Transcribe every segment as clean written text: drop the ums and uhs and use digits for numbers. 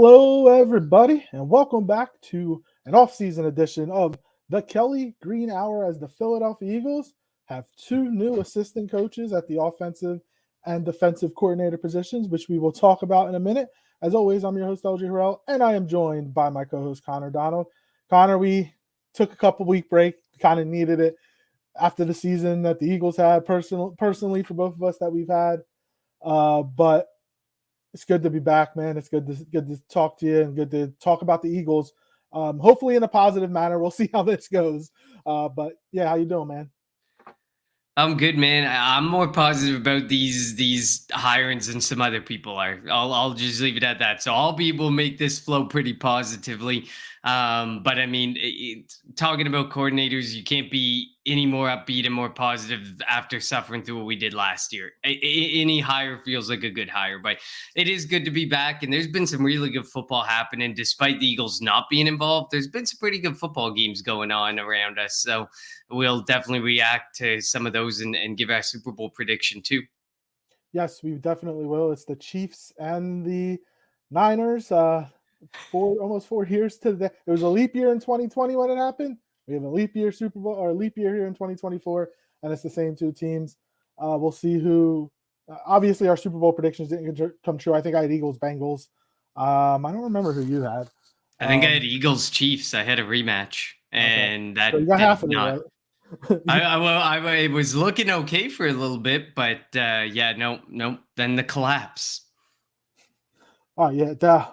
Hello, everybody, and welcome back to an off-season edition of the Kelly Green Hour as the Philadelphia Eagles have two new assistant coaches at the offensive and defensive coordinator positions, which we will talk about in a minute. As always, I'm your host, LJ Harrell, and I am joined by my co-host, Connor Donald. Connor, we took a couple-week break, kind of needed it after the season that the Eagles had, personally for both of us that we've had, but it's good to be back, man. It's good to talk to you and good to talk about the Eagles. Hopefully in a positive manner. We'll see how this goes. But yeah, how you doing, man? I'm good, man. I'm more positive about these hirings than some other people are. I'll just leave it at that. So all people make this flow pretty positively. But I mean, talking about coordinators, you can't be any more upbeat and more positive after suffering through what we did last year. Any hire feels like a good hire, but it is good to be back. And there's been some really good football happening, despite the Eagles not being involved. There's been some pretty good football games going on around us. So we'll definitely react to some of those and give our Super Bowl prediction too. Yes, we definitely will. It's the Chiefs and the Niners. Almost 4 years to the. It was a leap year in 2020 when it happened. We have a leap year Super Bowl or a leap year here in 2024, and it's the same two teams. We'll see who. Obviously, our Super Bowl predictions didn't come true. I think I had Eagles, Bengals. I don't remember who you had. I think I had Eagles Chiefs. I had a rematch, and so you that got did half of it not. right. I was looking okay for a little bit, but yeah, no. Then the collapse. Oh yeah,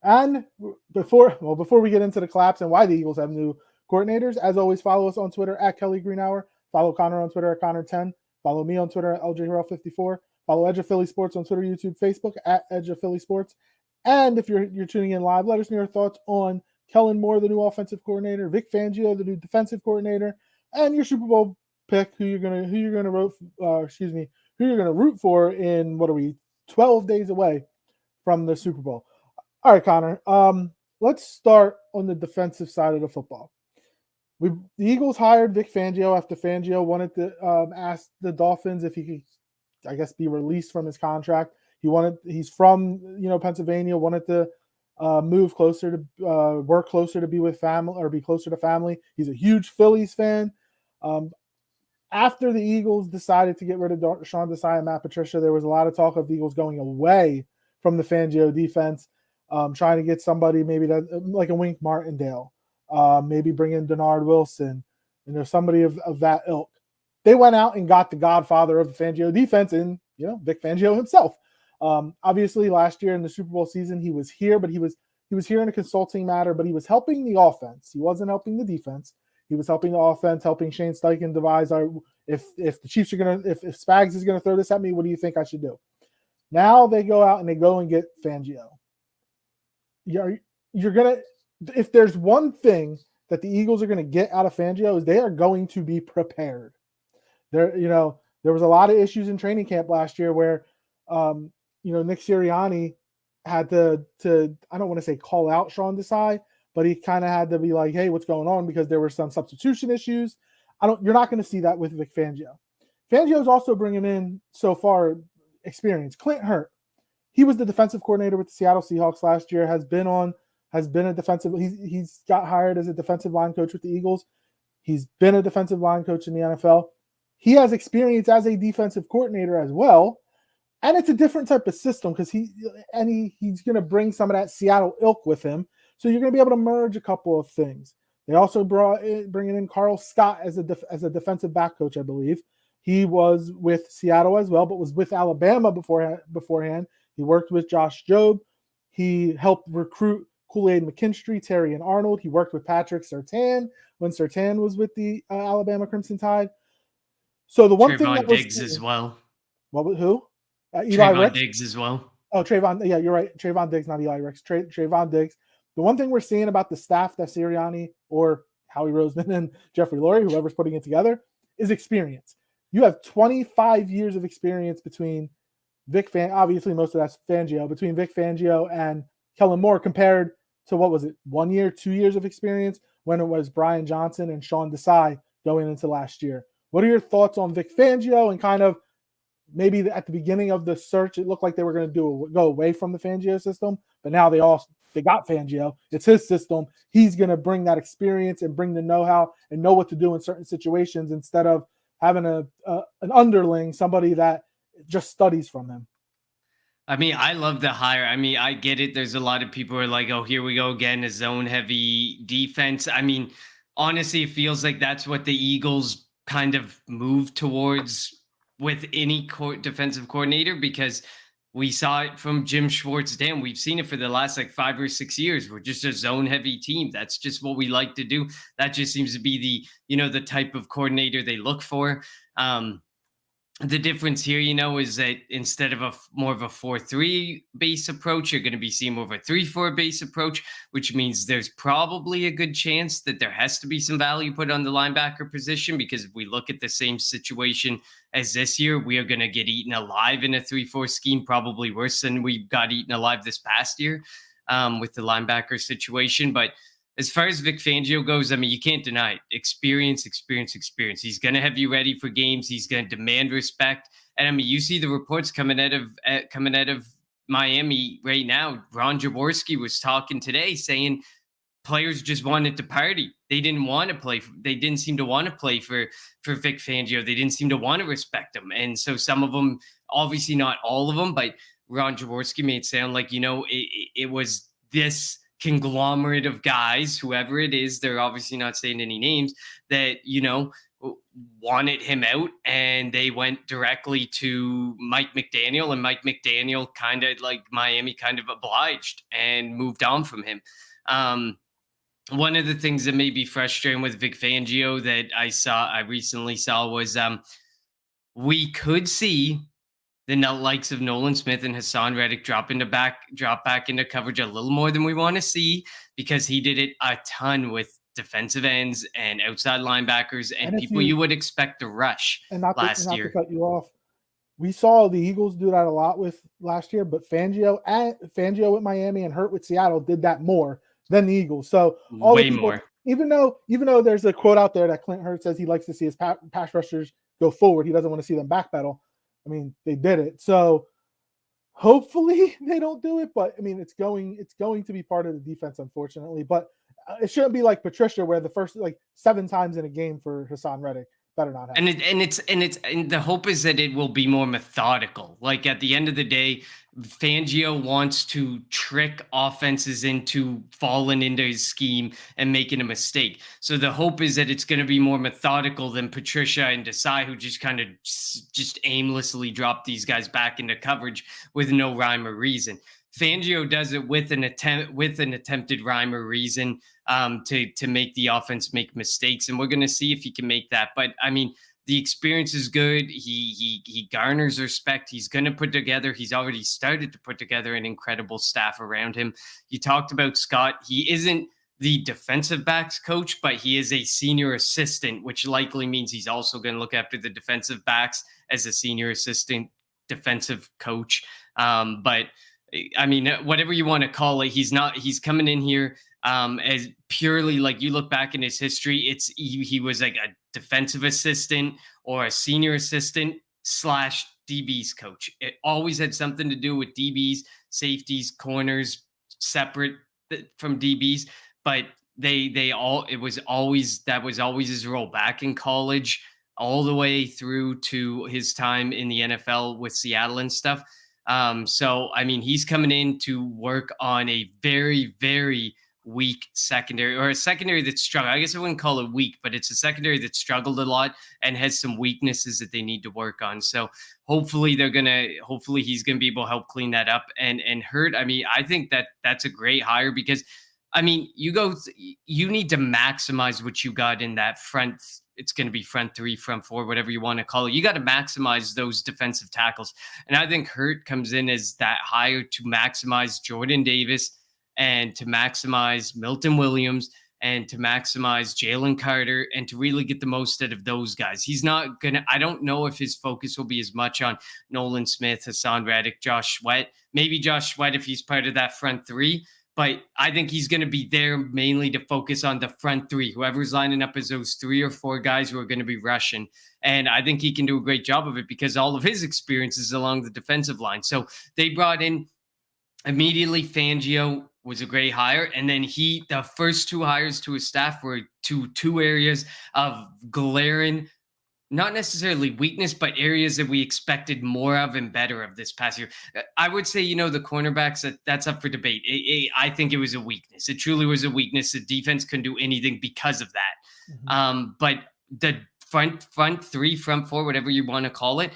and before we get into the collapse and why the Eagles have new coordinators, as always, follow us on Twitter at Kelly Green Hour. Follow Connor on Twitter at Connor10. Follow me on Twitter at LJHerrell54. Follow Edge of Philly Sports on Twitter, YouTube, Facebook at Edge of Philly Sports. And if you're tuning in live, let us know your thoughts on Kellen Moore, the new offensive coordinator, Vic Fangio, the new defensive coordinator, and your Super Bowl pick. Who you're gonna root for in 12 days away from the Super Bowl. All right, Connor. Let's start on the defensive side of the football. The Eagles hired Vic Fangio after Fangio wanted to ask the Dolphins if he could, I guess, be released from his contract. He's from Pennsylvania, wanted to move closer to work closer to be with family or be closer to family. He's a huge Phillies fan. After the Eagles decided to get rid of Sean Desai and Matt Patricia, there was a lot of talk of the Eagles going away from the Fangio defense, trying to get somebody maybe like a Wink Martindale, maybe bring in Denard Wilson, somebody of that ilk. They went out and got the godfather of the Fangio defense in Vic Fangio himself. Obviously, last year in the Super Bowl season, he was here, but he was here in a consulting matter, but he was helping the offense. He wasn't helping the defense. He was helping the offense, helping Shane Steichen devise if the Chiefs are if Spags is gonna throw this at me, what do you think I should do? Now they go out and they go and get Fangio. You're gonna, if there's one thing that the Eagles are gonna get out of Fangio is they are going to be prepared. There was a lot of issues in training camp last year where Nick Sirianni had to I don't want to say call out Sean Desai, but he kind of had to be like, hey, what's going on? Because there were some substitution issues. You're not going to see that with Vic Fangio. Fangio is also bringing in so far experience. Clint Hurt, he was the defensive coordinator with the Seattle Seahawks last year. Has been a defensive. He's got hired as a defensive line coach with the Eagles. He's been a defensive line coach in the NFL. He has experience as a defensive coordinator as well. And it's a different type of system because he's going to bring some of that Seattle ilk with him. So you're going to be able to merge a couple of things. They also bringing in Carl Scott as a defensive back coach, I believe. He was with Seattle as well, but was with Alabama beforehand. He worked with Josh Jobe. He helped recruit Kool-Aid McKinstry, Terry and Arnold. He worked with Patrick Surtain when Surtain was with the Alabama Crimson Tide. So the one thing that Diggs as well. Who? Eli Trayvon Diggs as well. Oh, Trayvon. Yeah, you're right. Trayvon Diggs, not Eli Ricks. Trayvon Diggs. The one thing we're seeing about the staff that Sirianni or Howie Roseman and Jeffrey Lurie, whoever's putting it together, is experience. You have 25 years of experience between obviously most of that's Fangio, between Vic Fangio and Kellen Moore compared to, 1 year, 2 years of experience when it was Brian Johnson and Sean Desai going into last year. What are your thoughts on Vic Fangio and kind of maybe at the beginning of the search, it looked like they were going to go away from the Fangio system, but now they all they got Fangio. It's his system. He's going to bring that experience and bring the know-how and know what to do in certain situations instead of having an underling, somebody that just studies from him. I mean, I love the hire. I mean, I get it. There's a lot of people who are like, oh, here we go again, a zone heavy defense. I mean, honestly, it feels like that's what the Eagles kind of move towards with any defensive coordinator, because we saw it from Jim Schwartz. Damn, we've seen it for the last like 5 or 6 years. We're just a zone heavy team. That's just what we like to do. That just seems to be the type of coordinator they look for. The difference here, is that instead of more of a 4-3 base approach, you're going to be seeing more of a 3-4 base approach, which means there's probably a good chance that there has to be some value put on the linebacker position, because if we look at the same situation as this year, we are going to get eaten alive in a 3-4 scheme, probably worse than we got eaten alive this past year with the linebacker situation. But as far as Vic Fangio goes, I mean, you can't deny it. Experience, experience, experience. He's going to have you ready for games. He's going to demand respect. And I mean, you see the reports coming out of Miami right now. Ron Jaworski was talking today saying players just wanted to party. They didn't want to play. They didn't seem to want to play for Vic Fangio. They didn't seem to want to respect him. And so some of them, obviously not all of them, but Ron Jaworski made it sound like, it was this conglomerate of guys, whoever it is, they're obviously not saying any names, that, wanted him out, and they went directly to Mike McDaniel, and Mike McDaniel kind of like Miami kind of obliged and moved on from him. One of the things that may be frustrating with Vic Fangio that I recently saw was we could see the likes of Nolan Smith and Hassan Reddick drop back into coverage a little more than we want to see, because he did it a ton with defensive ends and outside linebackers and people you would expect to rush last year. To cut you off, we saw the Eagles do that a lot with last year, but Fangio with Miami and Hurt with Seattle did that more than the Eagles. So way more. Even though there's a quote out there that Clint Hurt says he likes to see his pass rushers go forward, he doesn't want to see them backpedal. I mean, they did it. So hopefully they don't do it, but I mean, it's going to be part of the defense, unfortunately. But it shouldn't be like Patricia, where the first like 7 times in a game for Hassan Reddick. Better not happen. And the hope is that it will be more methodical. Like at the end of the day, Fangio wants to trick offenses into falling into his scheme and making a mistake. So the hope is that it's going to be more methodical than Patricia and Desai, who just kind of just aimlessly drop these guys back into coverage with no rhyme or reason. Fangio does it with an attempted rhyme or reason to make the offense make mistakes, and we're going to see if he can make that. But I mean, the experience is good. He garners respect. He's already started to put together an incredible staff around him. You talked about Scott. He isn't the defensive backs coach, but he is a senior assistant, which likely means he's also going to look after the defensive backs as a senior assistant defensive coach. But I mean, whatever you want to call it, he's coming in here as purely, like, you look back in his history, he was like a defensive assistant or a senior assistant / DBs coach. It always had something to do with DBs, safeties, corners, separate from DBs, but that was always his role back in college, all the way through to his time in the NFL with Seattle and stuff. So, I mean, he's coming in to work on a very, very weak secondary, or a secondary that's struggled. I guess I wouldn't call it weak, but it's a secondary that struggled a lot and has some weaknesses that they need to work on. So hopefully he's going to be able to help clean that up. And Hurt, I mean, I think that's a great hire, because I mean, you need to maximize what you got in that front. It's going to be front 3, front 4, whatever you want to call it. You got to maximize those defensive tackles. And I think Hurt comes in as that hire to maximize Jordan Davis and to maximize Milton Williams and to maximize Jalen Carter and to really get the most out of those guys. I don't know if his focus will be as much on Nolan Smith, Hassan Reddick, Josh Sweat, maybe Josh Sweat if he's part of that front 3. But I think he's going to be there mainly to focus on the front 3, whoever's lining up as those 3 or 4 guys who are going to be rushing. And I think he can do a great job of it because all of his experiences along the defensive line. So they brought in immediately Fangio was a great hire. And then the first two hires to his staff were to two areas of glaring, not necessarily weakness, but areas that we expected more of and better of this past year. I would say, the cornerbacks, that's up for debate. I think it was a weakness. It truly was a weakness. The defense couldn't do anything because of that. Mhm. But the front three, front four, whatever you want to call it,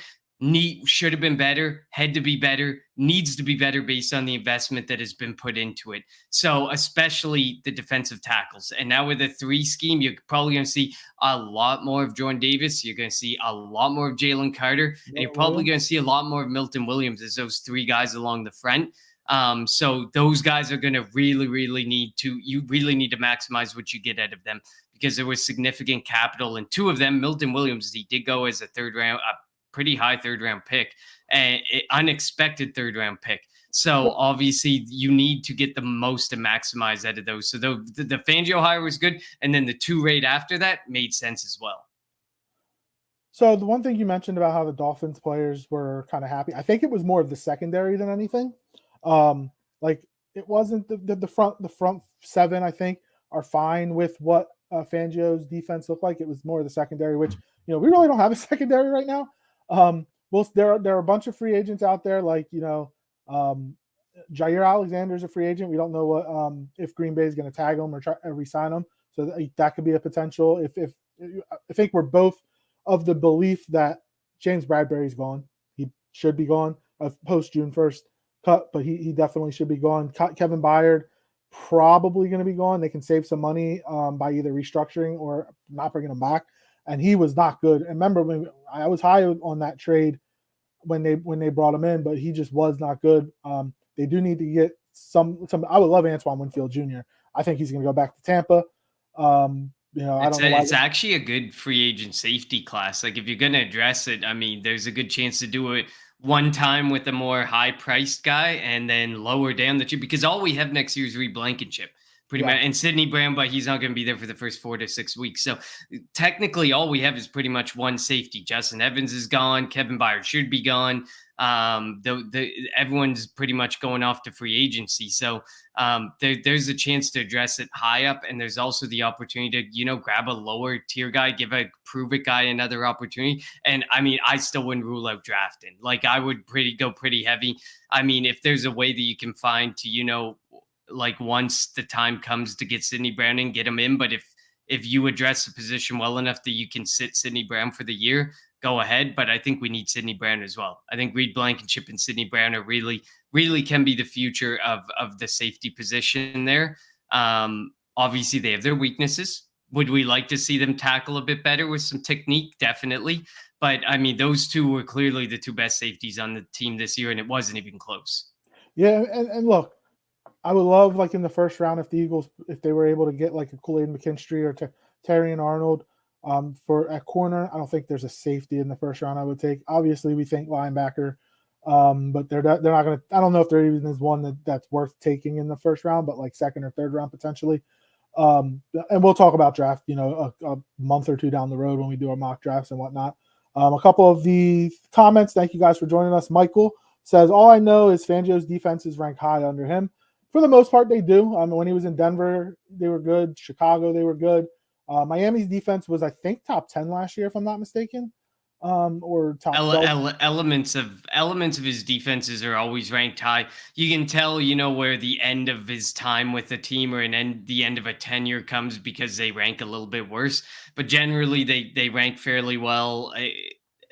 should have been better, had to be better, needs to be better based on the investment that has been put into it. So especially the defensive tackles. And now with the three scheme, you're probably going to see a lot more of Jordan Davis. You're going to see a lot more of Jalen Carter, and you're probably going to see a lot more of Milton Williams as those three guys along the front. So those guys are going to really need to maximize what you get out of them, because there was significant capital in two of them. Milton Williams, he did go as a pretty high third round pick, and unexpected third round pick. So obviously you need to get the most to maximize out of those. So the Fangio hire was good, and then the two right after that made sense as well. So the one thing you mentioned about how the Dolphins players were kind of happy, I think it was more of the secondary than anything. Like it wasn't the front seven, I think, are fine with what Fangio's defense looked like. It was more of the secondary, which, we really don't have a secondary right now. Well, there are a bunch of free agents out there, like, Jair Alexander's a free agent. We don't know what if Green Bay is going to tag him or try to re-sign him. So that could be a potential. If I think we're both of the belief that James Bradbury's gone. He should be gone post June 1st cut, but he definitely should be gone. Kevin Byard probably going to be gone. They can save some money by either restructuring or not bringing him back. And he was not good. And remember, when I was high on that trade when they brought him in, but he just was not good. They do need to get some. I would love Antoine Winfield Jr. I think he's going to go back to Tampa. I don't know why. It's actually a good free agent safety class. Like, if you're going to address it, I mean, there's a good chance to do it one time with a more high-priced guy and then lower down the chip, because all we have next year is Reed Blankenship. Pretty much, and Sidney Brown, but he's not going to be there for the first 4 to 6 weeks. So technically, all we have is pretty much one safety. Justin Evans is gone. Kevin Byard should be gone. Everyone's pretty much going off to free agency. So there's a chance to address it high up, and there's also the opportunity to grab a lower tier guy, give a prove it guy another opportunity. And I mean, I still wouldn't rule out drafting. Like, I would go pretty heavy. I mean, if there's a way that you can find to like, once the time comes to get Sidney Brown in, get him in. But if you address the position well enough that you can sit Sidney Brown for the year, go ahead. But I think we need Sidney Brown as well. I think Reed Blankenship and Sidney Brown are really can be the future of the safety position there. Obviously, they have their weaknesses. Would we like to see them tackle a bit better with some technique? Definitely. But I mean, those two were clearly the two best safeties on the team this year, and it wasn't even close. Yeah, and look, I would love, like, in the first round, if the Eagles, if they were able to get like a Kool-Aid McKinstry or Terrion Arnold for at corner. I don't think there's a safety in the first round I would take. Obviously, we think linebacker, but they're not going to. I don't know if there even is one that's worth taking in the first round, but like second or third round potentially. And we'll talk about draft, a month or two down the road when we do our mock drafts and whatnot. A couple of the comments. Thank you guys for joining us. Michael says, all I know is Fangio's defenses rank high under him. For the most part, they do. When he was in Denver, they were good. Chicago, they were good. Miami's defense was, I think, top 10 last year, if I'm not mistaken, or top 12. Elements of his defenses are always ranked high. You can tell, where the end of his time with the team or the end of a tenure comes, because they rank a little bit worse. But generally, they rank fairly well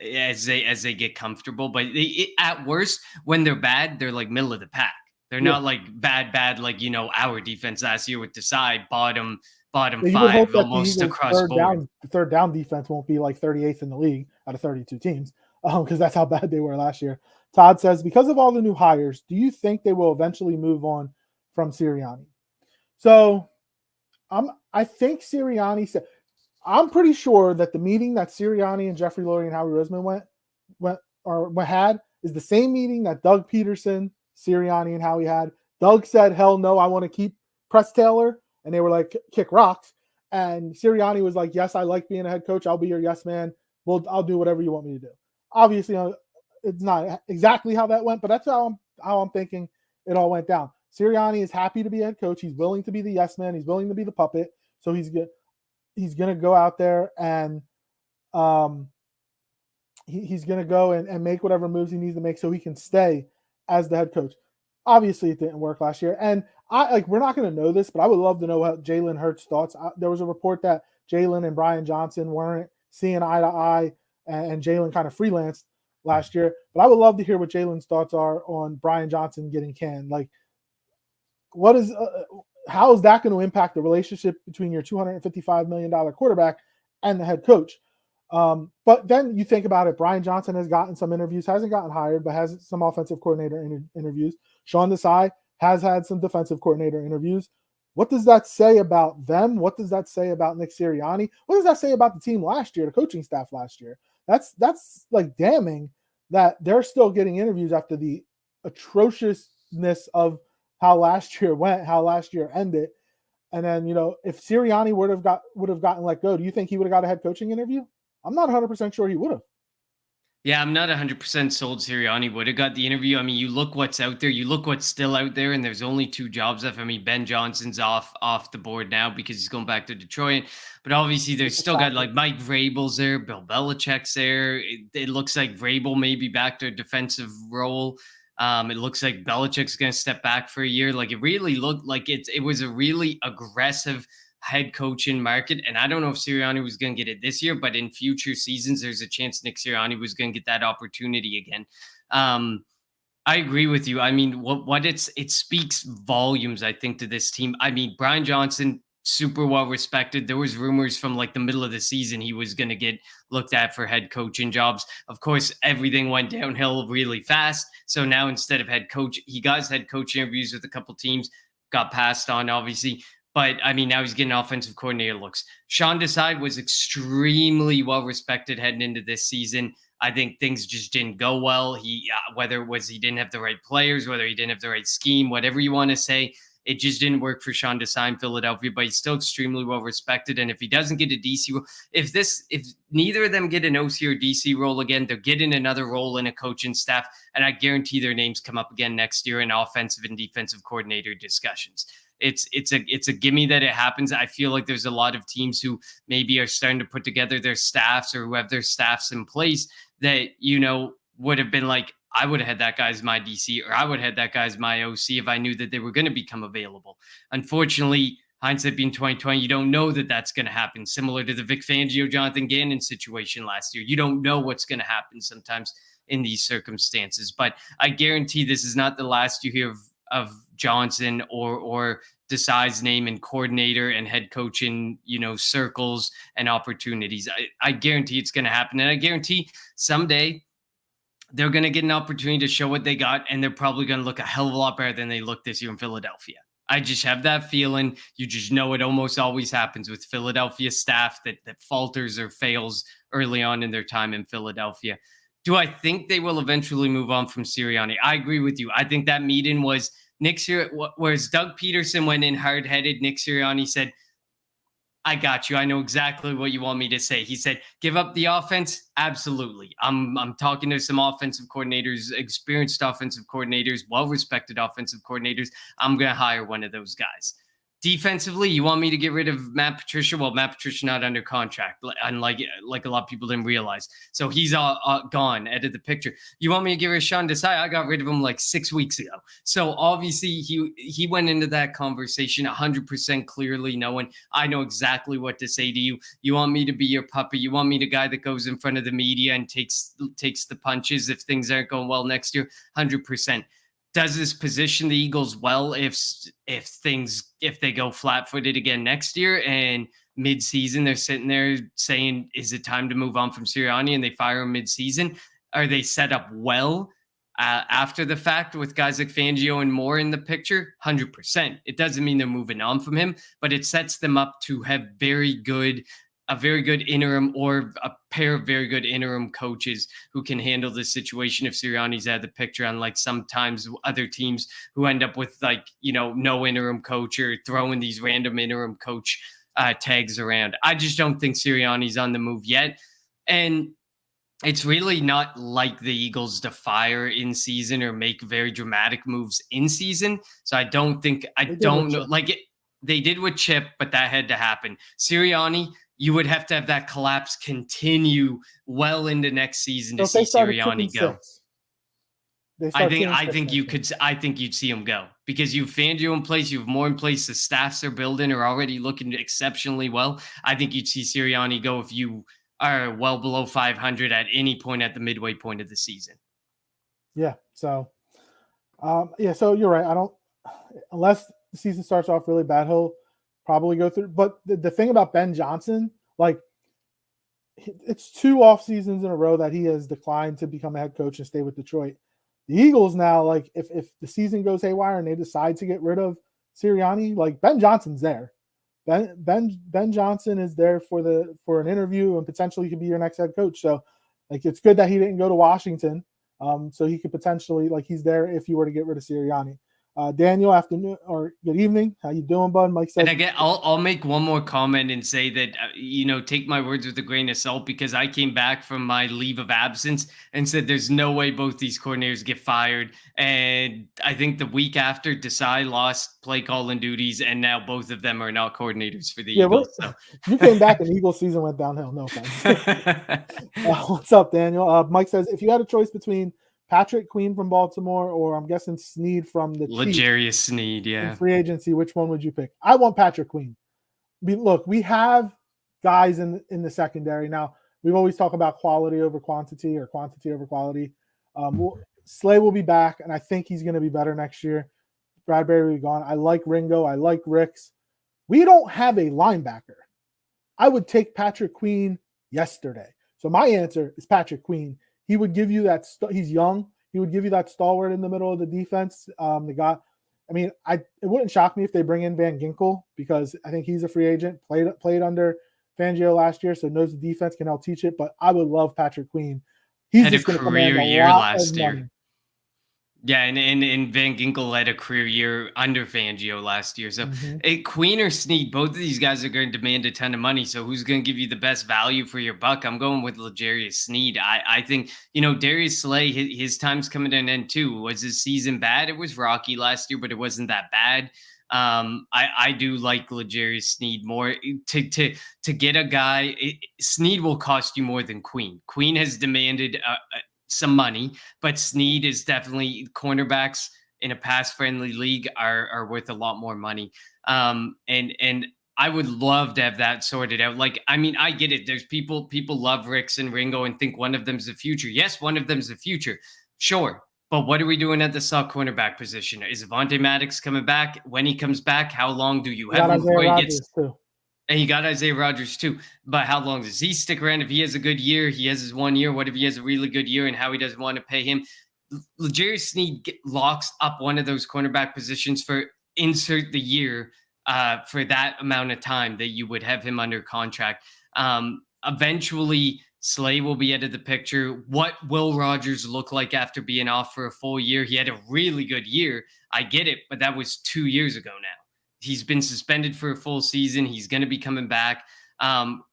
as they get comfortable. But at worst, when they're bad, they're like middle of the pack. They're not like bad, like, our defense last year with Desai, bottom five, almost across board. The third down defense won't be like 38th in the league out of 32 teams, because that's how bad they were last year. Todd says, because of all the new hires, do you think they will eventually move on from Sirianni? So I think Sirianni said, I'm pretty sure that the meeting that Sirianni and Jeffrey Lurie and Howie Roseman had is the same meeting that Doug Peterson, Sirianni, and Howie had. Doug said, hell no, I want to keep Press Taylor. And they were like, kick rocks. And Sirianni was like, yes, I like being a head coach. I'll be your yes man. I'll do whatever you want me to do. Obviously, it's not exactly how that went, but that's how I'm thinking it all went down. Sirianni is happy to be head coach. He's willing to be the yes man. He's willing to be the puppet. So he's going to go out there and um, he's going to go and make whatever moves he needs to make so he can stay as the head coach. Obviously, it didn't work last year, and we're not going to know this, but I would love to know what Jalen Hurts' thoughts. There was a report that Jalen and Brian Johnson weren't seeing eye to eye, and Jalen kind of freelanced last year. But I would love to hear what Jalen's thoughts are on Brian Johnson getting canned. Like, what is how is that going to impact the relationship between your $255 million quarterback and the head coach? But then you think about it. Brian Johnson has gotten some interviews, hasn't gotten hired, but has some offensive coordinator interviews. Sean Desai has had some defensive coordinator interviews. What does that say about them? What does that say about Nick Sirianni? What does that say about the team last year, the coaching staff last year? That's like damning that they're still getting interviews after the atrociousness of how last year went, how last year ended. And then, if Sirianni would have gotten let go, do you think he would have got a head coaching interview? I'm not 100% sure he would have. Yeah, I'm not 100% sold Sirianni would have got the interview. I mean, you look what's out there, you look what's still out there, and there's only two jobs left. I mean, Ben Johnson's off the board now because he's going back to Detroit. But obviously, there's still got like Mike Vrabel's there, Bill Belichick's there. It looks like Vrabel may be back to a defensive role. It looks like Belichick's going to step back for a year. Like, it really looked like it was a really aggressive head coaching market. And I don't know if Sirianni was going to get it this year, but in future seasons, there's a chance Nick Sirianni was going to get that opportunity again. I agree with you. I mean, it speaks volumes, I think, to this team. I mean, Brian Johnson, super well respected. There was rumors from like the middle of the season he was going to get looked at for head coaching jobs. Of course, everything went downhill really fast. So now instead of head coach, he got his head coach interviews with a couple teams, got passed on, obviously. But I mean, now he's getting offensive coordinator looks. Sean Desai was extremely well respected heading into this season. I think things just didn't go well. Whether it was he didn't have the right players, whether he didn't have the right scheme, whatever you want to say, it just didn't work for Sean Desai in Philadelphia. But he's still extremely well respected. And if he doesn't get a DC role, if neither of them get an OC or DC role again, they're getting another role in a coaching staff, and I guarantee their names come up again next year in offensive and defensive coordinator discussions. It's a gimme that it happens. I feel like there's a lot of teams who maybe are starting to put together their staffs or who have their staffs in place that, would have been like, I would have had that guy as my DC, or I would have had that guy as my OC if I knew that they were going to become available. Unfortunately, hindsight being 2020, you don't know that that's going to happen. Similar to the Vic Fangio, Jonathan Gannon situation last year. You don't know what's going to happen sometimes in these circumstances. But I guarantee this is not the last you hear of Johnson or Desai's name in coordinator and head coaching, circles and opportunities. I guarantee it's going to happen. And I guarantee someday they're going to get an opportunity to show what they got, and they're probably going to look a hell of a lot better than they look this year in Philadelphia. I just have that feeling. You just know it almost always happens with Philadelphia staff that falters or fails early on in their time in Philadelphia. Do I think they will eventually move on from Sirianni? I agree with you. I think that meeting was whereas Doug Peterson went in hard-headed, Nick Sirianni said, I got you. I know exactly what you want me to say. He said, give up the offense? Absolutely. I'm talking to some offensive coordinators, experienced offensive coordinators, well-respected offensive coordinators. I'm going to hire one of those guys. Defensively, you want me to get rid of Matt Patricia? Well, Matt Patricia not under contract, unlike a lot of people didn't realize. So he's gone, out of the picture. You want me to get rid of Sean Desai? I got rid of him like 6 weeks ago. So obviously he went into that conversation 100% clearly knowing I know exactly what to say to you. You want me to be your puppet? You want me the guy that goes in front of the media and takes the punches if things aren't going well next year? 100%. Does this position the Eagles well if they go flat-footed again next year and mid-season they're sitting there saying, is it time to move on from Sirianni, and they fire him mid-season? Are they set up well after the fact with guys like Fangio and Moore in the picture? 100%. It doesn't mean they're moving on from him, but it sets them up to have a very good interim or a pair of very good interim coaches who can handle this situation if Sirianni's out of the picture, unlike sometimes other teams who end up with no interim coach or throwing these random interim coach tags around. I just don't think Sirianni's on the move yet. And it's really not like the Eagles to fire in season or make very dramatic moves in season. So I don't think, I They did with don't know. Chip. Like they did with Chip, but that had to happen. Sirianni, you would have to have that collapse continue well into next season So to if they see started two and Sirianni go. six, they start 2-6 I next year. could, I think you'd see him go because you've Fangio in place, you have more in place. The staffs are building are already looking exceptionally well. I think you'd see Sirianni go if you are well below 500 at any point at the midway point of the season. Yeah. So, yeah. So you're right. I don't, unless the season starts off really bad, he'll probably go through. But the thing about Ben Johnson, like, it's 2 off seasons in a row that he has declined to become a head coach and stay with Detroit. The Eagles now, like, if the season goes haywire and they decide to get rid of Sirianni, like, Ben Johnson's there. Ben Johnson is there for an interview and potentially could be your next head coach. So, like, it's good that he didn't go to Washington. So he could potentially, like, he's there if you were to get rid of Sirianni. Daniel, afternoon or good evening. How you doing, bud? Mike says. And again, I'll make one more comment and say that take my words with a grain of salt because I came back from my leave of absence and said there's no way both these coordinators get fired. And I think the week after, Desai lost play calling duties, and now both of them are not coordinators for the Yeah, Eagles. So you came back and Eagles season went downhill. No offense. What's up, Daniel? Mike says, if you had a choice between Patrick Queen from Baltimore or I'm guessing Sneed from the Chiefs L'Jarius Sneed, in yeah. free agency, which one would you pick? I want Patrick Queen. Look, we have guys in the secondary. Now, we've always talked about quality over quantity or quantity over quality. Slay will be back, and I think he's going to be better next year. Bradbury will be gone. I like Ringo. I like Ricks. We don't have a linebacker. I would take Patrick Queen yesterday. So my answer is Patrick Queen. He would give you that. He's young. He would give you that stalwart in the middle of the defense. The guy. I mean, it wouldn't shock me if they bring in Van Ginkel because I think he's a free agent. Played under Fangio last year, so knows the defense, can help teach it. But I would love Patrick Queen. He's Had just a going to command career a year lot last of year. money. Yeah, and Van Ginkel had a career year under Fangio last year. So Queen or Snead, both of these guys are going to demand a ton of money. So who's going to give you the best value for your buck? I'm going with L'Jarius Sneed. I think, Darius Slay, his time's coming to an end too. Was his season bad? It was rocky last year, but it wasn't that bad. I do like L'Jarius Sneed more to get a guy. Sneed will cost you more than Queen. Queen has demanded some money, but Sneed is definitely cornerbacks in a pass-friendly league are worth a lot more money. And I would love to have that sorted out. Like, I mean, I get it. There's people love Ricks and Ringo and think one of them's the future. Yes, one of them's the future. Sure. But what are we doing at the slot cornerback position? Is Avonte Maddox coming back? When he comes back, how long do you have him before he gets? Too. And you got Isaiah Rodgers too. But how long does he stick around? If he has a good year, he has his 1 year. What if he has a really good year and how he doesn't want to pay him? L'Jarius Sneed locks up one of those cornerback positions for insert the year for that amount of time that you would have him under contract. Eventually, Slay will be out of the picture. What will Rodgers look like after being off for a full year? He had a really good year. I get it, but that was 2 years ago now. He's been suspended for a full season. He's going to be coming back.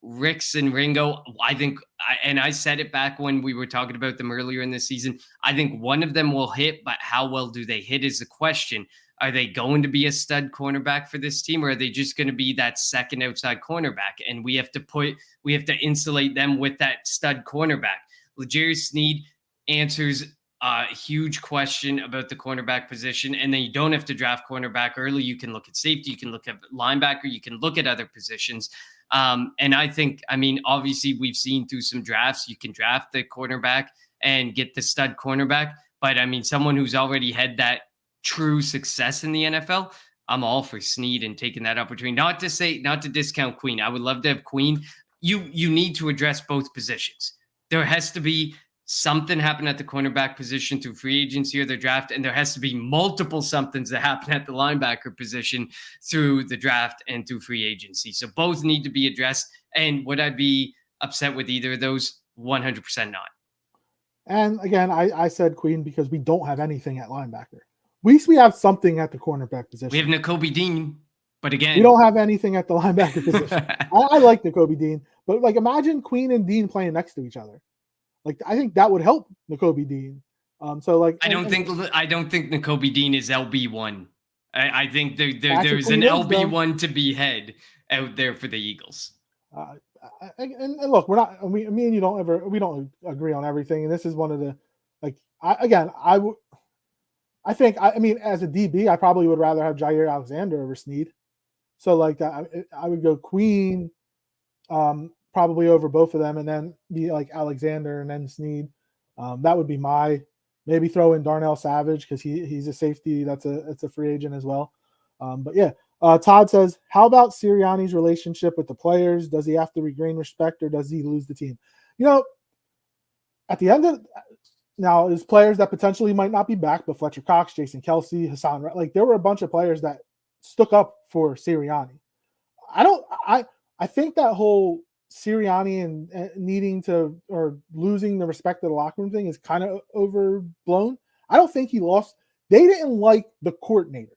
Ricks and Ringo, I think, and I said it back when we were talking about them earlier in the season, I think one of them will hit, but how well do they hit is the question. Are they going to be a stud cornerback for this team, or are they just going to be that second outside cornerback? And we have to insulate them with that stud cornerback. L'Jarius Sneed answers a huge question about the cornerback position, and then you don't have to draft cornerback early. You can look at safety, you can look at linebacker, you can look at other positions. And I think, I mean, obviously we've seen through some drafts, you can draft the cornerback and get the stud cornerback. But I mean, someone who's already had that true success in the NFL, I'm all for Sneed and taking that opportunity. Not to discount Queen. I would love to have Queen. You need to address both positions. There has to be something happen at the cornerback position through free agency or the draft, and there has to be multiple somethings that happen at the linebacker position through the draft and through free agency. So both need to be addressed. And would I be upset with either of those? 100% not. And again, I said Queen because we don't have anything at linebacker. At least we have something at the cornerback position. We have Nakobe Dean, but again, we don't have anything at the linebacker position. I like Nakobe Dean, but like imagine Queen and Dean playing next to each other. Like I think that would help Nakobe Dean. So like, I don't think Nakobe Dean is LB1. I think there's technically an he is though. LB1 to be had out there for the Eagles. Uh, and look, we're not. Me and you we don't agree on everything, and this is one of the like. I think I mean as a DB, I probably would rather have Jair Alexander over Snead. So like I would go Queen, probably over both of them, and then be like Alexander and then Snead. That would be my maybe throw in Darnell Savage because he's a safety. It's a free agent as well. But yeah, Todd says, how about Sirianni's relationship with the players? Does he have to regain respect or does he lose the team? You know, at the end of now, there's players that potentially might not be back, but Fletcher Cox, Jason Kelsey, Hassan, like there were a bunch of players that stuck up for Sirianni. I think that whole Sirianni and needing to or losing the respect of the locker room thing is kind of overblown. I don't think he lost. They didn't like the coordinators.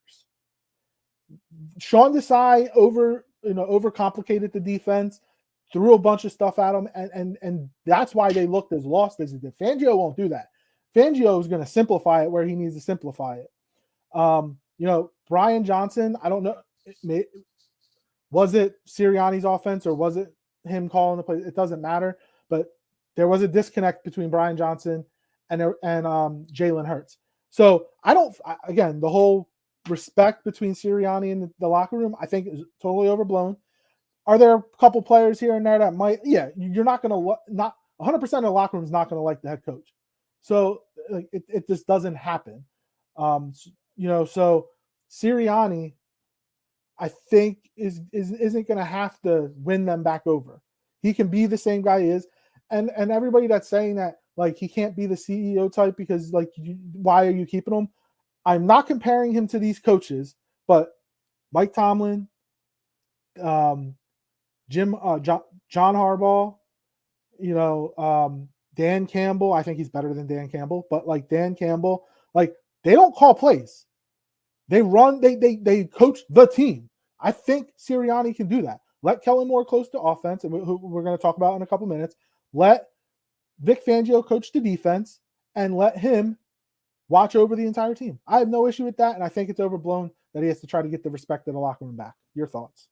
Sean Desai overcomplicated the defense, threw a bunch of stuff at them, and that's why they looked as lost as it did. Fangio won't do that. Fangio is going to simplify it where he needs to simplify it. Brian Johnson, I don't know, was it Sirianni's offense or was it him calling the play? It doesn't matter, but there was a disconnect between Brian Johnson and Jalen Hurts. So the whole respect between Sirianni and the locker room, I think is totally overblown. Are there a couple players here and there that might? Yeah, you're not going to not 100% of the locker room is not going to like the head coach. So like it just doesn't happen. So Sirianni, I think isn't going to have to win them back over. He can be the same guy he is, and everybody that's saying that like he can't be the CEO type because like why are you keeping him? I'm not comparing him to these coaches, but Mike Tomlin, John Harbaugh, Dan Campbell. I think he's better than Dan Campbell, but like Dan Campbell, like they don't call plays. They run, they coach the team. I think Sirianni can do that. Let Kellen Moore close to offense, and we're going to talk about in a couple minutes. Let Vic Fangio coach the defense, and let him watch over the entire team. I have no issue with that, and I think it's overblown that he has to try to get the respect of the locker room back. Your thoughts?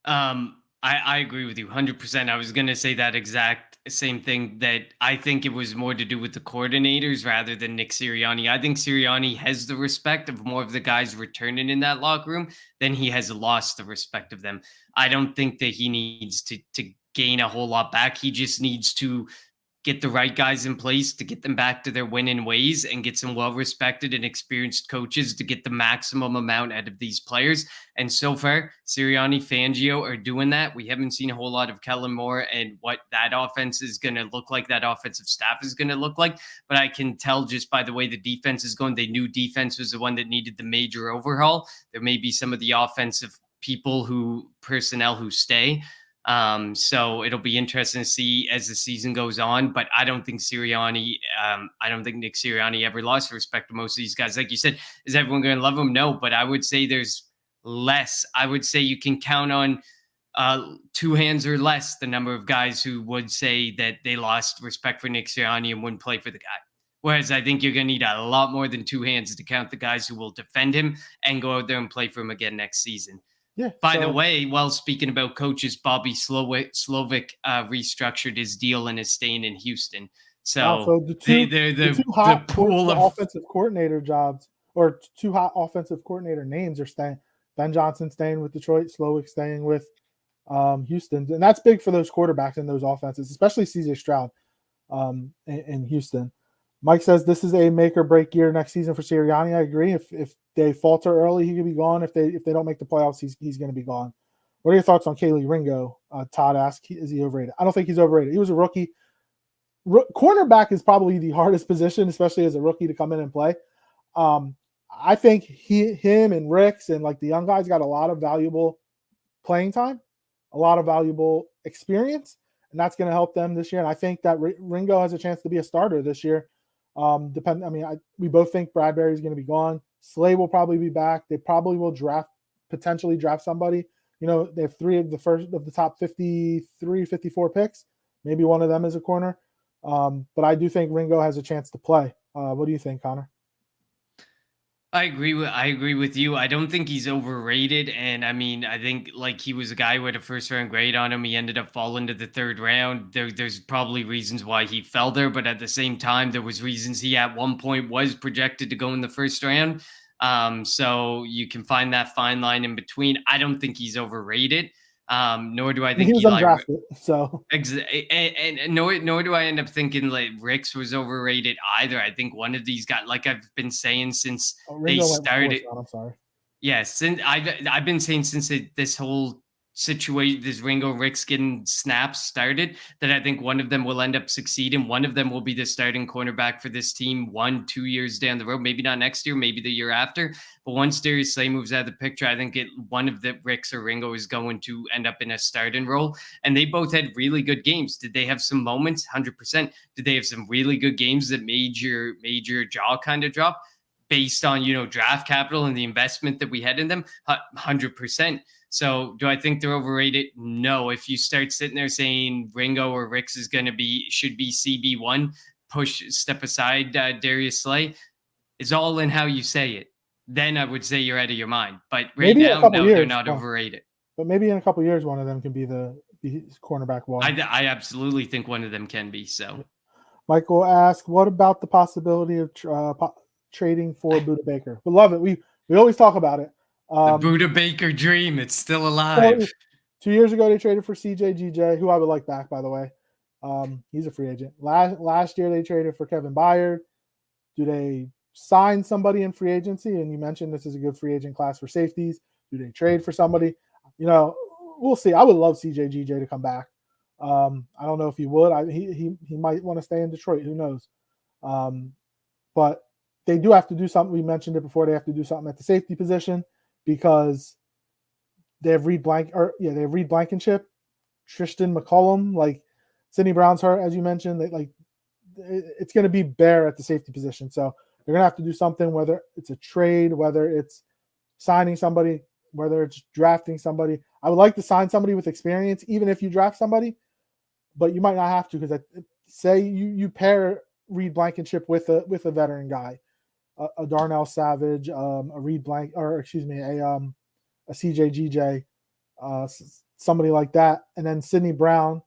I agree with you 100%. I was going to say that exact same thing, that I think it was more to do with the coordinators rather than Nick Sirianni. I think Sirianni has the respect of more of the guys returning in that locker room than he has lost the respect of them. I don't think that he needs to gain a whole lot back. He just needs to get the right guys in place to get them back to their winning ways and get some well-respected and experienced coaches to get the maximum amount out of these players. And so far, Sirianni, Fangio are doing that. We haven't seen a whole lot of Kellen Moore and what that offense is going to look like, that offensive staff is going to look like. But I can tell just by the way the defense is going, they knew defense was the one that needed the major overhaul. There may be some of the offensive personnel who stay. So it'll be interesting to see as the season goes on, but I don't think Nick Sirianni ever lost respect to most of these guys. Like you said, is everyone going to love him? No, but I would say there's less. I would say you can count on two hands or less the number of guys who would say that they lost respect for Nick Sirianni and wouldn't play for the guy. Whereas I think you're going to need a lot more than two hands to count the guys who will defend him and go out there and play for him again next season. Yeah. By the way, while speaking about coaches, Bobby Slovic restructured his deal and is staying in Houston. So the two hot pool of offensive coordinator jobs, or two hot offensive coordinator names, are staying. Ben Johnson staying with Detroit, Slovic staying with Houston, and that's big for those quarterbacks in those offenses, especially CJ Stroud in Houston. Mike says this is a make or break year next season for Sirianni. I agree. If they falter early, he could be gone. If they don't make the playoffs, he's going to be gone. What are your thoughts on Kaylee Ringo? Todd asked, is he overrated? I don't think he's overrated. He was a rookie. Cornerback is probably the hardest position, especially as a rookie, to come in and play. I think him and Ricks and like the young guys got a lot of valuable playing time, a lot of valuable experience, and that's going to help them this year. And I think that Ringo has a chance to be a starter this year. We both think Bradbury is going to be gone. Slay will probably be back. They probably will potentially draft somebody. They have three of the top 53, 54 picks. Maybe one of them is a corner. But I do think Ringo has a chance to play. What do you think, Connor? I agree with you. I don't think he's overrated. And I mean, I think like he was a guy who had a first round grade on him. He ended up falling to the third round. There's probably reasons why he fell there, but at the same time, there was reasons he at one point was projected to go in the first round. So you can find that fine line in between. I don't think he's overrated. Nor do I I mean, he think was Eli. undrafted, so And nor do I end up thinking like Ricks was overrated either. I think one of these guys, like I've been saying since they Ringo went fourth started, round. I'm sorry. yes, since I've been saying since this whole situation, this Ringo Ricks getting snaps started, that I think one of them will end up succeeding. One of them will be the starting cornerback for this team 1-2 years down the road. Maybe not next year, maybe the year after. But once Darius Slay moves out of the picture, I think one of the Ricks or Ringo is going to end up in a starting role. And they both had really good games. Did they have some moments? 100%. Did they have some really good games that made your jaw kind of drop? Based on draft capital and the investment that we had in them, 100%. So do I think they're overrated? No. If you start sitting there saying Ringo or Ricks should be CB1, step aside Darius Slay, it's all in how you say it. Then I would say you're out of your mind. But right Maybe in a now, couple no, they're years, not overrated. but maybe in a couple years, one of them can be the cornerback one. I absolutely think one of them can be. So Michael asked, "What about the possibility of trading for Buda Baker?" We love it. We always talk about it. the Buda Baker dream, it's still So alive. 2 years ago, they traded for CJ who I would like back, by the way. He's a free agent. Last year, they traded for Kevin Byard. Do they sign somebody in free agency? And you mentioned this is a good free agent class for safeties. Do they trade for somebody? We'll see. I would love CJ to come back. I don't know if he would. He might want to stay in Detroit. Who knows? But they do have to do something. We mentioned it before. They have to do something at the safety position because they have Reed Blankenship, Tristan McCollum, like Sidney Brown's hurt, as you mentioned. It's going to be bare at the safety position. So they're going to have to do something, whether it's a trade, whether it's signing somebody, whether it's drafting somebody. I would like to sign somebody with experience, even if you draft somebody, but you might not have to because say you pair Reed Blankenship with a veteran guy, a Darnell Savage, a Reed Blank, or excuse me, a CJ somebody like that, and then Sidney Brown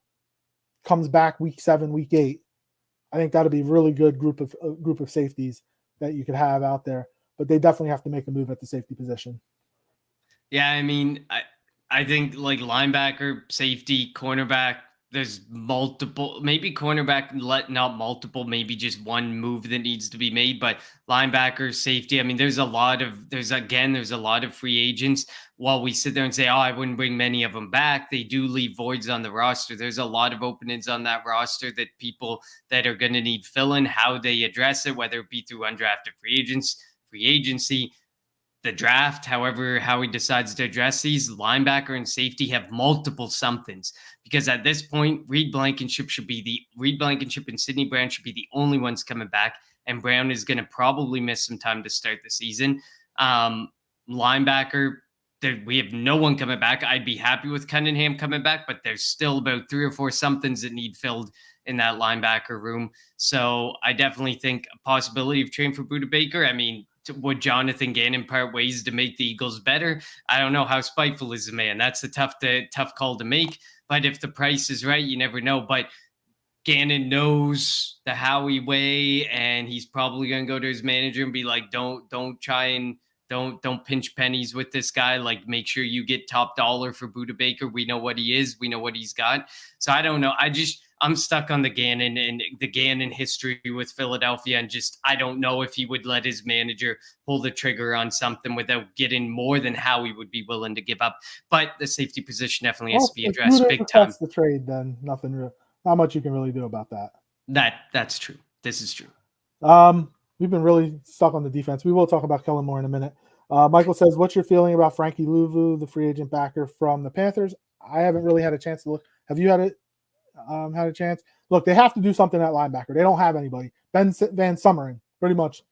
comes back week 7, week 8. I think that'd be a really good group of safeties that you could have out there. But they definitely have to make a move at the safety position. Yeah, I mean, I think like linebacker, safety, cornerback, there's multiple, maybe cornerback, not multiple, maybe just one move that needs to be made. But linebacker, safety, I mean, there's a lot of free agents. While we sit there and say, oh, I wouldn't bring many of them back, they do leave voids on the roster. There's a lot of openings on that roster that people that are going to need fill in. How they address it, whether it be through undrafted free agency, the draft, however, how he decides to address these, linebacker and safety have multiple somethings. Because at this point, Reed Blankenship and Sidney Brown should be the only ones coming back. And Brown is going to probably miss some time to start the season. Linebacker, we have no one coming back. I'd be happy with Cunningham coming back, but there's still about 3 or 4 somethings that need filled in that linebacker room. So I definitely think a possibility of trading for Buda Baker. I mean, would Jonathan Gannon part ways to make the Eagles better? I don't know. How spiteful is the man? That's a tough call to make. But if the price is right, you never know. But Gannon knows the Howie way, and he's probably going to go to his manager and be like, don't try and don't pinch pennies with this guy. Like, make sure you get top dollar for Buda Baker. We know what he is. We know what he's got. So I don't know. I'm stuck on the Gannon and the Gannon history with Philadelphia. And I don't know if he would let his manager pull the trigger on something without getting more than how he would be willing to give up. But the safety position definitely has to be addressed big time. If the trade, then not much you can really do about that. That's true. This is true. We've been really stuck on the defense. We will talk about Kellen more in a minute. Michael says, what's your feeling about Frankie Louvu, the free agent backer from the Panthers? I haven't really had a chance to look. Have you had a chance? Look, they have to do something at linebacker. They don't have anybody. Ben Van Summeren pretty much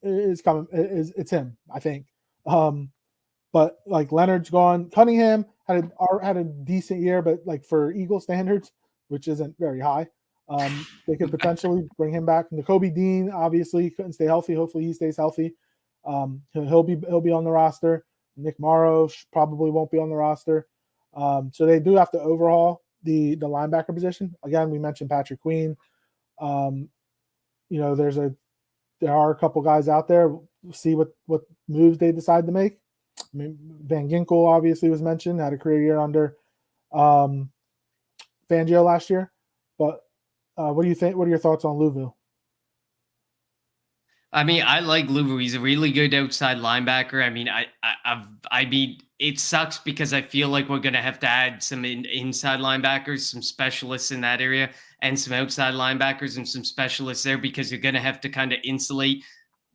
is coming. It's him, I think. But like Leonard's gone. Cunningham had a decent year, but like for Eagle standards, which isn't very high. They could potentially bring him back. Nakobe Dean obviously couldn't stay healthy. Hopefully he stays healthy. He'll be on the roster. Nick Morrow probably won't be on the roster. So they do have to overhaul the linebacker position. Again, we mentioned Patrick Queen. There are a couple guys out there. We'll see what moves they decide to make. I mean, Van Ginkel obviously was mentioned, had a career year under Fangio last year. But what do you think? What are your thoughts on Louvu? I mean, I like Louvu. He's a really good outside linebacker. I mean, I mean, it sucks because I feel like we're gonna have to add some inside linebackers, some specialists in that area, and some outside linebackers and some specialists there because you're gonna have to kind of insulate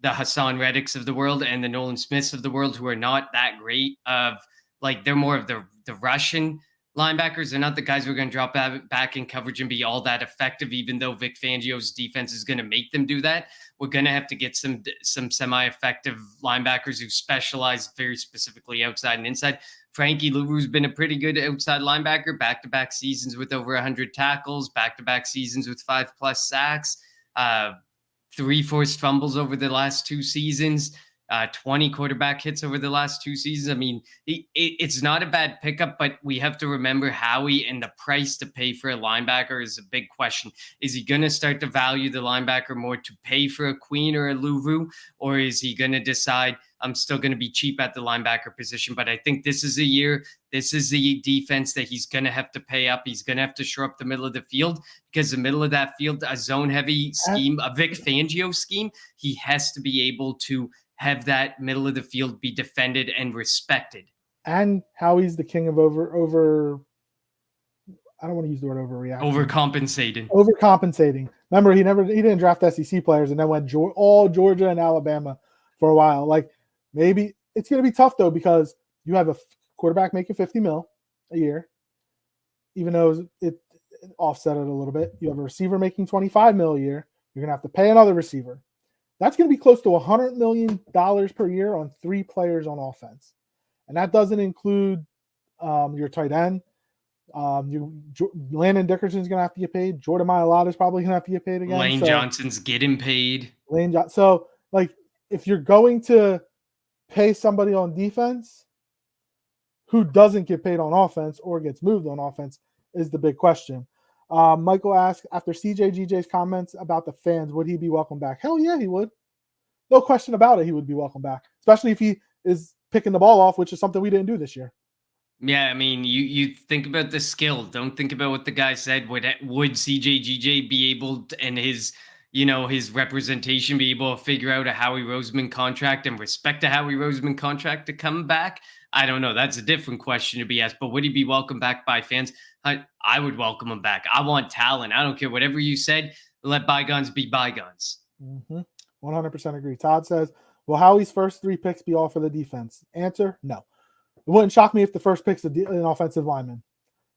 the Hassan Reddicks of the world and the Nolan Smiths of the world, who are not that great. They're more of the Russian linebackers. They're not the guys who are going to drop back in coverage and be all that effective. Even though Vic Fangio's defense is going to make them do that, we're going to have to get some semi-effective linebackers who specialize very specifically outside and inside. Frankie Louvu's been a pretty good outside linebacker, back-to-back seasons with over 100 tackles, back-to-back seasons with 5+ sacks, 3 forced fumbles over the last 2 seasons, 20 quarterback hits over the last 2 seasons. I mean, it's not a bad pickup, but we have to remember Howie and the price to pay for a linebacker is a big question. Is he going to start to value the linebacker more to pay for a Queen or a Louvu, or is he going to decide I'm still going to be cheap at the linebacker position? But I think this is the defense that he's going to have to pay up. He's going to have to shore up the middle of the field, because the middle of that field, a zone heavy scheme, a Vic Fangio scheme, he has to be able to have that middle of the field be defended and respected. And Howie's the king of over I don't want to use the word overreacting. Overcompensating. Remember, he didn't draft SEC players and then went all Georgia and Alabama for a while. Like, maybe it's going to be tough though, because you have a quarterback making $50 million a year, even though it offset it a little bit. You have a receiver making $25 million a year. You're going to have to pay another receiver. That's going to be close to $100 million per year on 3 players on offense. And that doesn't include your tight end. Landon Dickerson's going to have to get paid. Jordan Mailata is probably going to have to get paid again. Lane Johnson's getting paid. So, like, if you're going to pay somebody on defense who doesn't get paid on offense or gets moved on offense is the big question. Michael asked, after CJGJ's comments about the fans, would he be welcome back? Hell yeah, he would. No question about it, he would be welcome back, especially if he is picking the ball off, which is something we didn't do this year. Yeah, I mean, you think about the skill. Don't think about what the guy said. Would CJGJ be able to, and his representation, be able to figure out a Howie Roseman contract and respect a Howie Roseman contract to come back? I don't know. That's a different question to be asked. But would he be welcomed back by fans? I would welcome him back. I want talent. I don't care. Whatever you said, let bygones be bygones. 100% agree. Todd says, will Howie's first 3 picks be all for the defense? Answer, no. It wouldn't shock me if the first pick's an offensive lineman.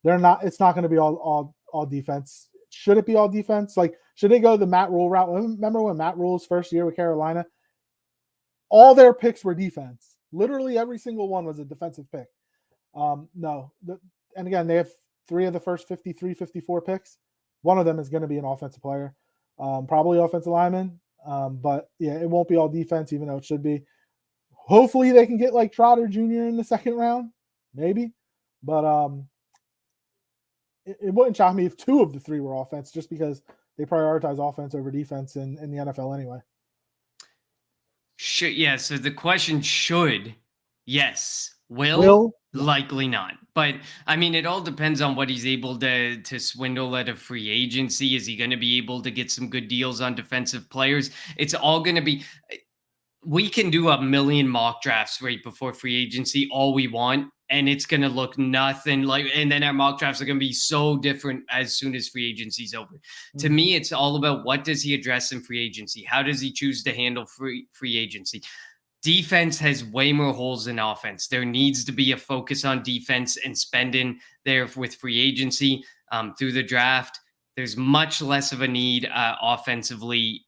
They're not. It's not going to be all defense. Should it be all defense? Like, should they go the Matt Rule route? Remember when Matt Rule's first year with Carolina? All their picks were defense. Literally every single one was a defensive pick. No. And again, they have 3 of the first 53, 54 picks. One of them is going to be an offensive player, probably offensive lineman. But yeah, it won't be all defense, even though it should be. Hopefully they can get like Trotter Jr. in the second round, maybe. But it wouldn't shock me if 2 of the 3 were offense, just because they prioritize offense over defense in the NFL anyway. Yeah, so the question should, yes. Will likely not. But I mean, it all depends on what he's able to swindle at a free agency. Is he going to be able to get some good deals on defensive players? It's all going to be. We can do a million mock drafts right before free agency, all we want, and it's going to look nothing like, and then our mock drafts are going to be so different as soon as free agency's over. To me, it's all about what does he address in free agency? How does he choose to handle free agency? Defense has way more holes than offense. There needs to be a focus on defense and spending there with free agency through the draft. There's much less of a need offensively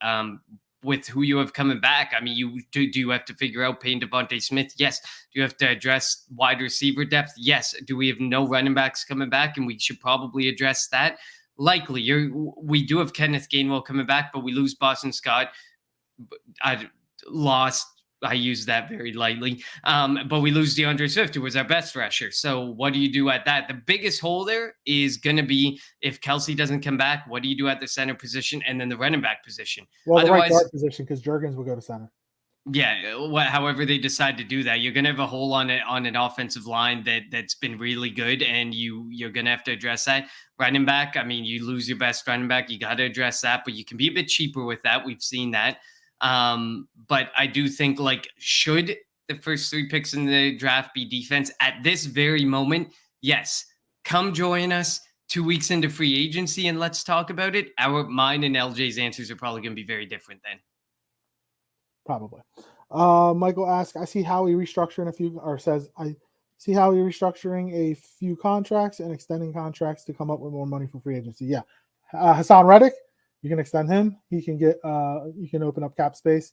with who you have coming back. I mean, do you have to figure out paying Devontae Smith? Yes. Do you have to address wide receiver depth? Yes. Do we have no running backs coming back? And we should probably address that. likely. We do have Kenneth Gainwell coming back, but we lose Boston Scott. I lost. I use that very lightly. But we lose DeAndre Swift, who was our best rusher. So what do you do at that? The biggest hole there is going to be if Kelsey doesn't come back, what do you do at the center position and then the running back position? Well, the right Otherwise, guard position, because Jurgens will go to center. yeah, however they decide to do that, you're gonna have a hole on it on an offensive line that's been really good, and you're gonna have to address that. Running back, I mean, you lose your best running back, you got to address that, but you can be a bit cheaper with that. We've seen that. But I do think, like, should the first 3 picks in the draft be defense at this very moment? Yes. Come join us 2 weeks into free agency and let's talk about it. Mine and LJ's answers are probably gonna be very different then. Probably. Michael asks, I see Howie restructuring I see Howie restructuring a few contracts and extending contracts to come up with more money for free agency. Yeah. Hassan Reddick, you can extend him. He can get, you can open up cap space.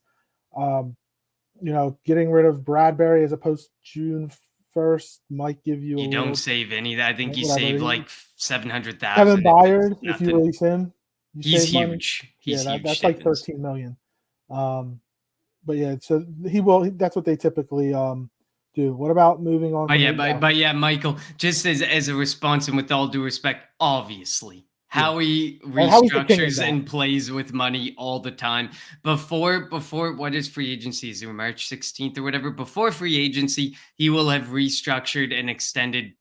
Getting rid of Bradbury as opposed to June 1st might give you. You don't save any of that. I think you save like 700,000. Kevin Byard, if you release him, he's huge. He's huge. That's like 13 million. But yeah, so he will. That's what they typically do. What about moving on? But yeah, Michael. Just as a response, and with all due respect, obviously, Howie restructures and plays with money all the time. Before what is free agency? Is it March 16th or whatever? Before free agency, he will have restructured and extended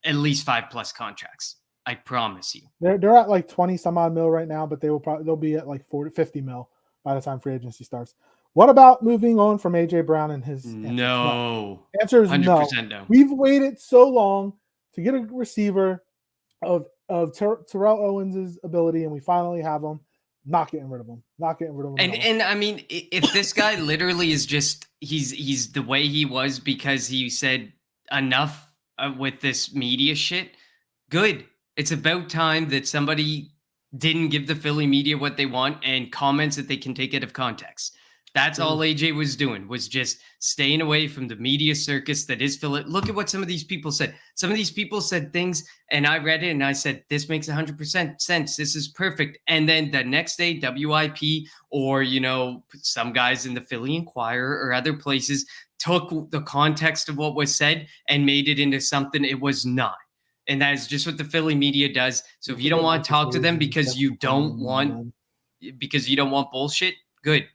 at least 5+ contracts. I promise you. They're at like 20 some odd mil right now, but they'll be at like 50 mil by the time free agency starts. What about moving on from AJ Brown and his? No. Answer is no. We've waited so long to get a receiver of Terrell Owens' ability, and we finally have him. Not getting rid of him. And I mean, if this guy literally is just he's the way he was because he said enough with this media shit, good. It's about time that somebody didn't give the Philly media what they want and comments that they can take out of context. That's all AJ was doing, was just staying away from the media circus that is Philly. Look at what some of these people said. Some of these people said things, and I read it, and I said, this makes 100% sense. This is perfect. And then the next day, WIP or, some guys in the Philly Inquirer or other places took the context of what was said and made it into something it was not. And that is just what the Philly media does. So if you don't want to talk to them because you don't want bullshit, good.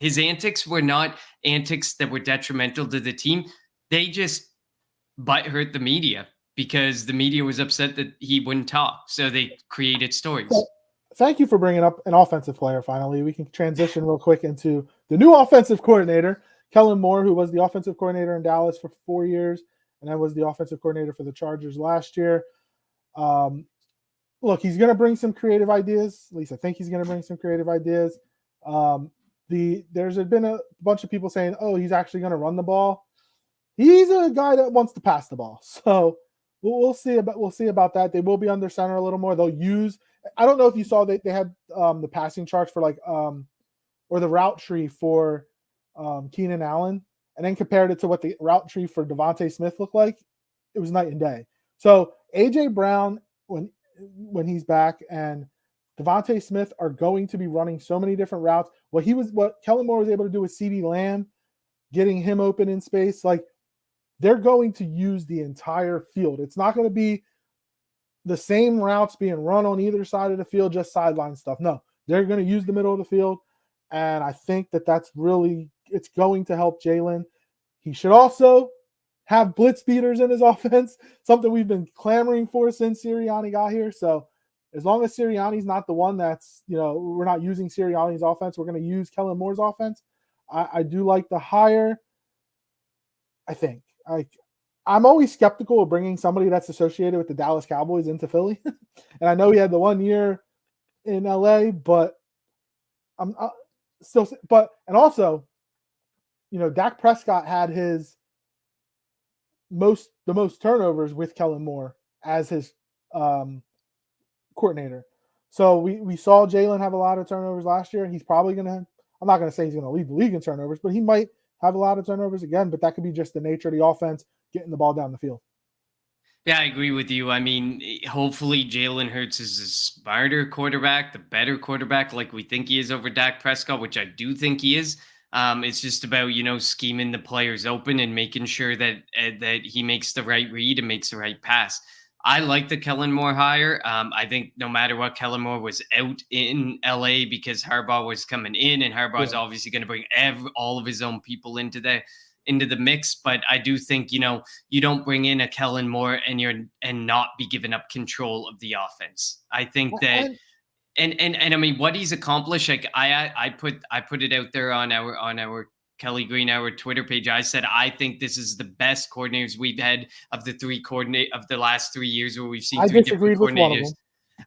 His antics were not antics that were detrimental to the team. They just hurt the media because the media was upset that he wouldn't talk. So they created stories. So, thank you for bringing up an offensive player. Finally, we can transition real quick into the new offensive coordinator, Kellen Moore, who was the offensive coordinator in Dallas for 4 years, and then was the offensive coordinator for the Chargers last year. Look, he's going to bring some creative ideas. At least I think he's going to bring some creative ideas. There's been a bunch of people saying, oh, he's actually going to run the ball. He's a guy that wants to pass the ball. So we'll see about that. They will be under center a little more. They'll use, I don't know if you saw they had the passing charts for or the route tree for Keenan Allen, and then compared it to what the route tree for Devontae Smith looked like. It was night and day. So AJ Brown, when he's back, and Devontae Smith are going to be running so many different routes. What Kellen Moore was able to do with CeeDee Lamb, getting him open in space, like they're going to use the entire field. It's not going to be the same routes being run on either side of the field, just sideline stuff. No, they're going to use the middle of the field. And I think that's really, it's going to help Jalen. He should also have blitz beaters in his offense, something we've been clamoring for since Sirianni got here. So as long as Sirianni's not the one that's, we're not using Sirianni's offense, we're going to use Kellen Moore's offense. I do like the hire. I think I'm always skeptical of bringing somebody that's associated with the Dallas Cowboys into Philly. And I know he had the 1 year in LA, but I'm still, and also, Dak Prescott had the most turnovers with Kellen Moore as his coordinator. So we saw Jalen have a lot of turnovers last year. He's probably going to, I'm not going to say he's going to lead the league in turnovers, but he might have a lot of turnovers again, but that could be just the nature of the offense, getting the ball down the field. Yeah, I agree with you. I mean, hopefully Jalen Hurts is a smarter quarterback, the better quarterback, like we think he is over Dak Prescott, which I do think he is. It's just about scheming the players open and making sure that he makes the right read and makes the right pass. I like the Kellen Moore hire. I think no matter what, Kellen Moore was out in LA because Harbaugh was coming in, and Harbaugh is Yeah. obviously going to bring all of his own people into the mix. But I do think you don't bring in a Kellen Moore and not be giving up control of the offense. I think that And and I mean what he's accomplished. Like I put it out there on our Kelly Green, our Twitter page. I said I think this is the best coordinators we've had of the last 3 years where we've seen I three different disagreed with one of coordinators. them.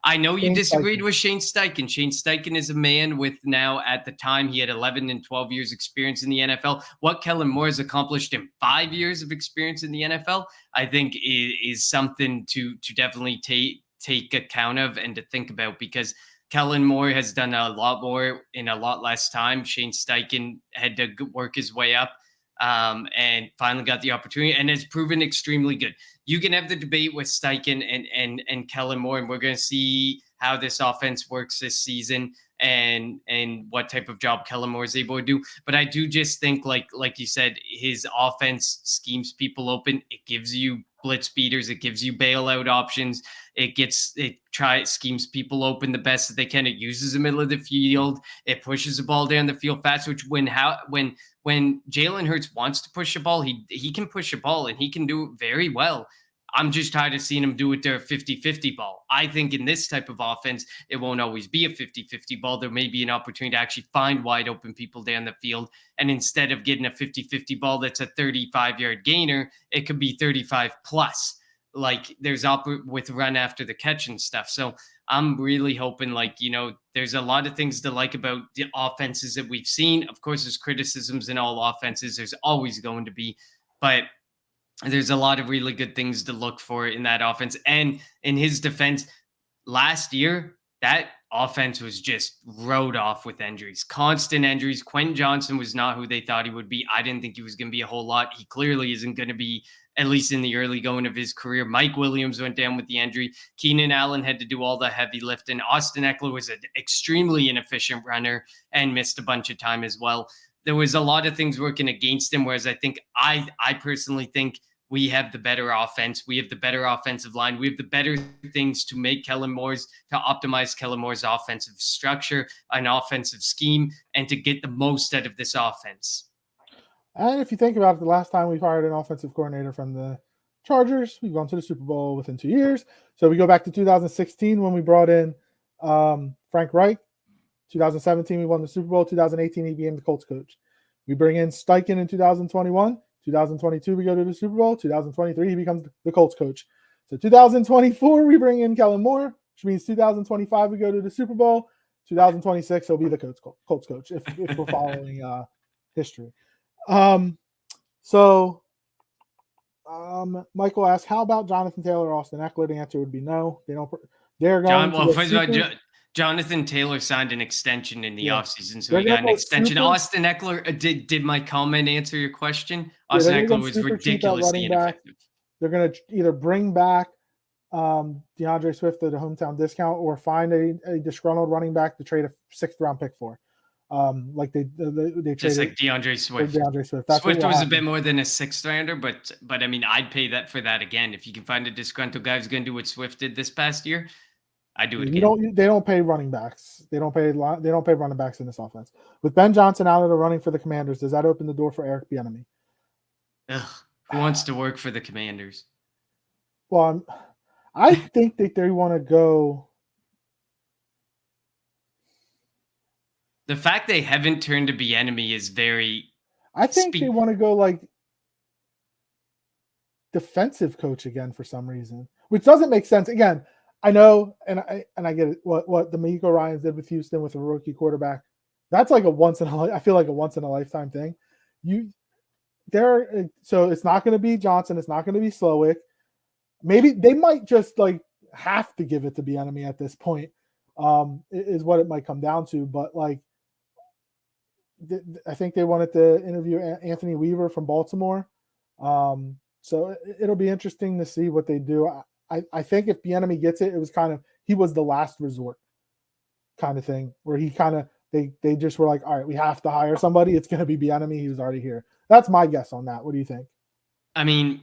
I know you Shane disagreed Steichen. with Shane Steichen. Shane Steichen is a man with now, at the time, he had 11 and 12 years experience in the NFL. What Kellen Moore has accomplished in 5 years of experience in the NFL, I think is something to definitely take account of and to think about, because Kellen Moore has done a lot more in a lot less time. Shane Steichen had to work his way up, and finally got the opportunity and has proven extremely good. You can have the debate with Steichen and Kellen Moore, and we're going to see how this offense works this season and what type of job Kellen Moore is able to do. But I do just think, like you said, his offense schemes people open. It gives you blitz beaters. It gives you bailout options. It schemes people open the best that they can. It uses the middle of the field. It pushes the ball down the field fast. Which when Jalen Hurts wants to push the ball, he can push the ball and he can do it very well. I'm just tired of seeing him do it to a 50-50 ball. I think in this type of offense, it won't always be a 50-50 ball. There may be an opportunity to actually find wide open people down the field. And instead of getting a 50-50 ball that's a 35-yard gainer, it could be 35 plus. Like there's with run after the catch and stuff. So I'm really hoping, there's a lot of things to like about the offenses that we've seen. Of course, there's criticisms in all offenses. There's always going to be, but there's a lot of really good things to look for in that offense. And in his defense, last year, that offense was just rode off with injuries, constant injuries. Quentin Johnson was not who they thought he would be. I didn't think he was going to be a whole lot. He clearly isn't going to be, at least in the early going of his career. Mike Williams went down with the injury. Keenan Allen had to do all the heavy lifting. Austin Eckler was an extremely inefficient runner and missed a bunch of time as well. There was a lot of things working against him, whereas I personally think we have the better offense. We have the better offensive line. We have the better things to optimize Kellen Moore's offensive structure, an offensive scheme, and to get the most out of this offense. And if you think about it, the last time we fired an offensive coordinator from the Chargers, we've gone to the Super Bowl within 2 years. So we go back to 2016 when we brought in Frank Reich. 2017, we won the Super Bowl. 2018, he became the Colts coach. We bring in Steichen in 2021. 2022, we go to the Super Bowl. 2023, he becomes the Colts coach. So 2024, we bring in Kellen Moore, which means 2025, we go to the Super Bowl. 2026, he'll be the Colts coach if we're following history. Michael asked, how about Jonathan Taylor, Austin Eckler? The answer would be no. They're going to Jonathan Taylor signed an extension in the offseason, so they're he got an extension. super, Austin Eckler, did my comment answer your question? Austin Eckler was ridiculously ineffective. They're going to either bring back DeAndre Swift at a hometown discount or find a disgruntled running back to trade a 6th-round pick for. Like they just like DeAndre Swift. Swift was a bit more than a 6th-rounder, but I mean, I'd pay that for that again. If you can find a disgruntled guy who's going to do what Swift did this past year, I do it again. They don't pay running backs. They don't pay running backs in this offense. With Ben Johnson out of the running for the Commanders, does that open the door for Eric Bieniemy? Ugh, who wants to work for the Commanders? Well, I think that they want to go. The fact they haven't turned to Bieniemy is very. I think they want to go like defensive coach again for some reason, which doesn't make sense. Again, I know, and I get it. What the D'Amico Ryans did with Houston with a rookie quarterback, that's like I feel like a once in a lifetime thing. So it's not going to be Johnson. It's not going to be Slowick. Maybe they might just like have to give it to Bieniemy at this point. Is what it might come down to. But like, I think they wanted to interview Anthony Weaver from Baltimore. So it'll be interesting to see what they do. I think if Bieniemy gets it, it was kind of he was the last resort kind of thing where he kind of they just were like, all right, we have to hire somebody. It's going to be Bieniemy. He was already here. That's my guess on that. What do you think? I mean,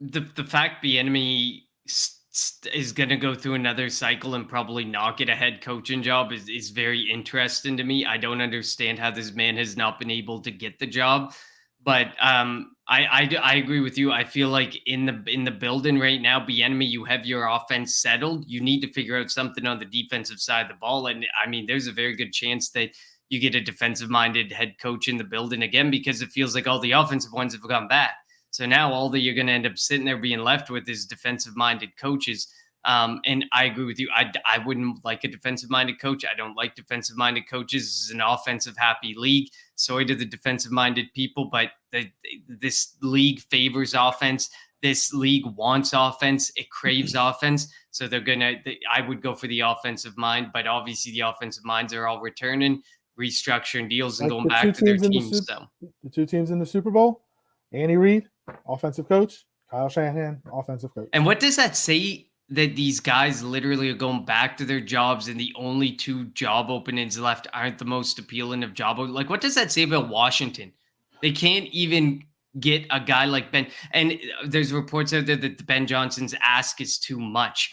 the fact the enemy is going to go through another cycle and probably not get a head coaching job is very interesting to me. I don't understand how this man has not been able to get the job, but I agree with you. I feel like in the building right now, Bieniemy, you have your offense settled. You need to figure out something on the defensive side of the ball, and I mean, there's a very good chance that you get a defensive minded head coach in the building again, because it feels like all the offensive ones have gone bad. So now all that you're going to end up sitting there being left with is defensive minded coaches. And I agree with you. I wouldn't like a defensive minded coach. I don't like defensive minded coaches. This is an offensive happy league. Sorry to the defensive minded people, but this league favors offense. This league wants offense. It craves offense. So I would go for the offensive mind, but obviously the offensive minds are all returning, restructuring deals, and Like going back to their teams. So the two teams in the Super Bowl, Andy Reid, offensive coach, Kyle Shanahan, offensive coach. And what does that say, that these guys literally are going back to their jobs and the only two job openings left aren't the most appealing of job? Like, what does that say about Washington? They can't even get a guy like Ben. And there's reports out there that Ben Johnson's ask is too much.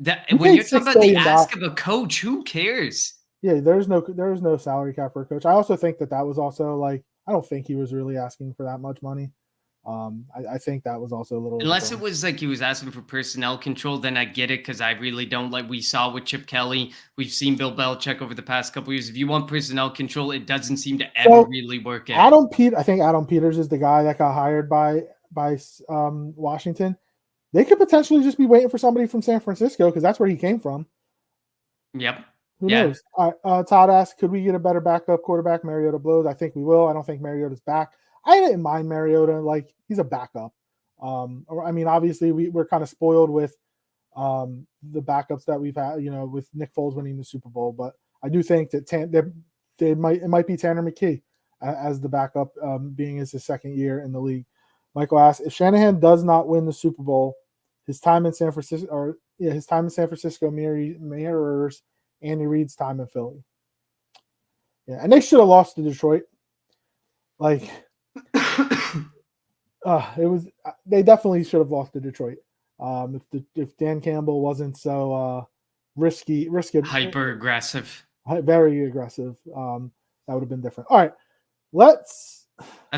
That when you're talking about the ask of a coach, who cares? Yeah, there was no salary cap for a coach. I also think that was also like, I don't think he was really asking for that much money. I think that was also a little. Unless it was like he was asking for personnel control, then I get it, because I really don't like. We saw with Chip Kelly, we've seen Bill Belichick over the past couple of years. If you want personnel control, it doesn't seem to ever really work out. I think Adam Peters is the guy that got hired by Washington. They could potentially just be waiting for somebody from San Francisco, because that's where he came from. Yep. Who knows? Todd asked, could we get a better backup quarterback? Mariota blows. I think we will. I don't think Mariota's back. I didn't mind Mariota. Like, he's a backup. I mean, obviously we're kind of spoiled with the backups that we've had, with Nick Foles winning the Super Bowl. But I do think that it might be Tanner McKee as the backup, being his second year in the league. Michael asks, if Shanahan does not win the Super Bowl, his time in San Francisco mirrors Andy Reid's time in Philly. Yeah, and they should have lost to Detroit. Like, they definitely should have lost to Detroit. If Dan Campbell wasn't so risky, hyper aggressive, very aggressive, that would have been different. All right, that's